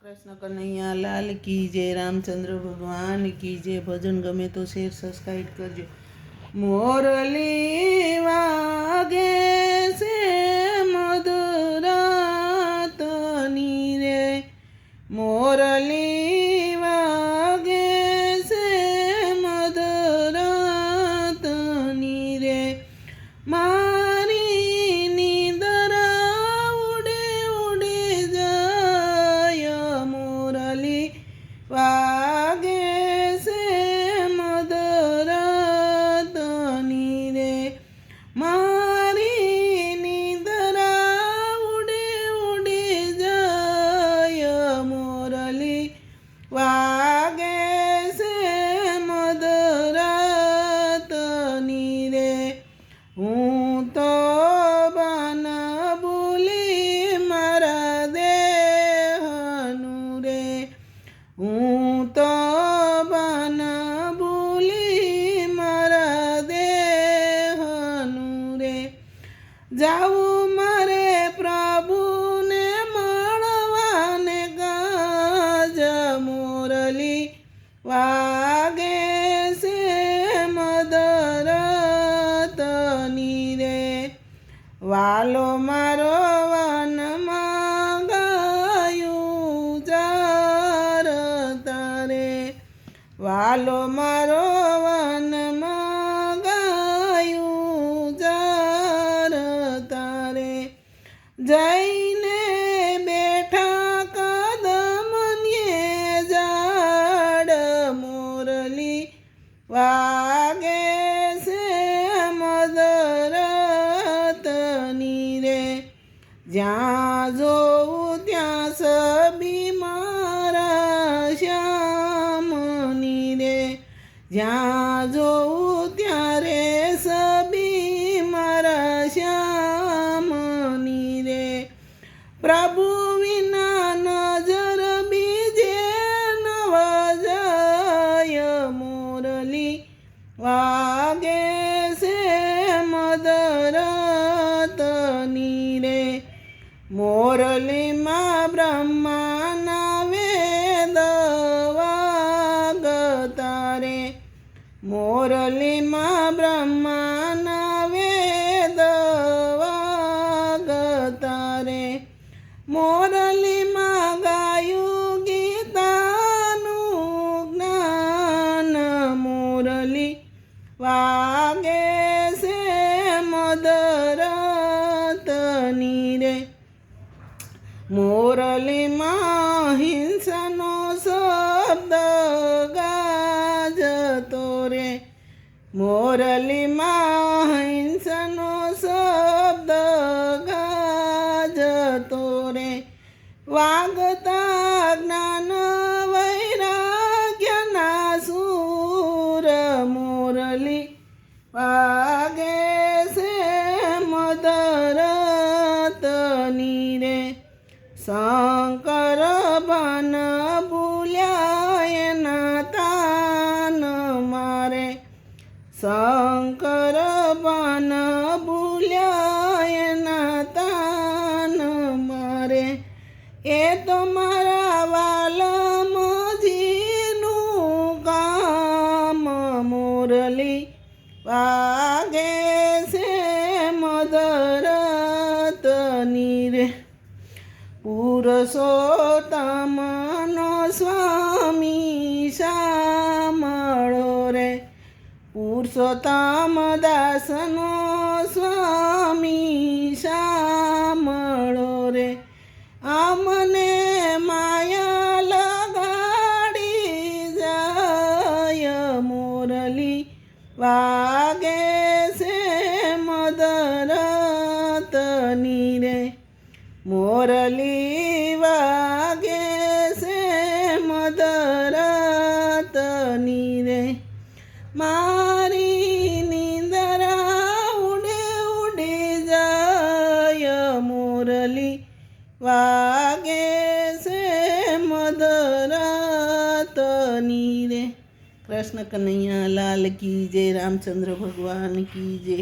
कृष्ण कन्हैया लाल की जय, रामचंद्र भगवान की जय। भजन गमे तो शेर सब्सक्राइब करजो। मोरली वागे से मधुरात नीरे, मोरली वागे से मधुरात नीरे, मारी निदरा उड़े उड़े जाय, मोरली वागे से मधुरात नीरे, मारी निदरा उड़े उड़े जाय, मोरली वागे से मधुरात नीरे। हूँ तो बन भूली मारा देहनु रे, हूँ तो बन भूली मारा देहनु रे, जाऊँ मारे प्रभु ने મળવાને ગાજ, મોરલી વાગે છે મધુરાત નીરે, વાલો મારો વનમાં ગાયું જાર તારે, વાલો મારો વનમાં ગાયું જાર તારે, જઈને બેઠા કદમને ઝાડ, મોરલી વાગે છે મધુરાત નીરે, જ્યાં જોઉં ત્યાં છબી મારા શ્યામની રે, જ્યાં જોઉં ત્યારે છબી મારા શ્યામની રે, પ્રભુ વિના નજર બીજે નવા જાય, મોરલી વાગે છે મધુરાત નીરે, મોરલીમાં બ્રહ્માના વેદ વાગતા રે, મોરલીમાં બ્રહ્માના વેદ વાગતા રે, મોરલીમાં ગાયું ગીતાનું જ્ઞાન, મોરલી વાગે છે મધુરાત નીરે, મોરલીમાં હિંસાનો શબ્દ ગાજતો રે, મોરલીમાં હિંસાનો શબ્દ ગાજતો રે, વાગતા જ્ઞાન વૈરાગ્યના સૂર, મોરલી વાગે છે મધુરાત નીરે, શંકર બન ભૂલ્યા એના તાન મારે, શંકર બન ભૂલ્યા એના તાન મારે, એ તો મારા વાલમજીનું કામ, મોરલી વાગે છે મધુરાત નીરે, પુરુષોત્તમનો સ્વામી સાંભળો રે, પુરુષોત્તમ દાસનો સ્વામી સાંભળો રે, અમને માયા લગાડી જાય, મોરલી વાગે છે મધુરાત નીરે, મોરલી વાગે છે મધુરાત નીરે, મારી નિંદરા ઉડે ઉડે જાય, મોરલી વાગે છે મધુરાત નીરે। કૃષ્ણ કનૈયા લાલ की जय, रामचंद्र भगवान की जय।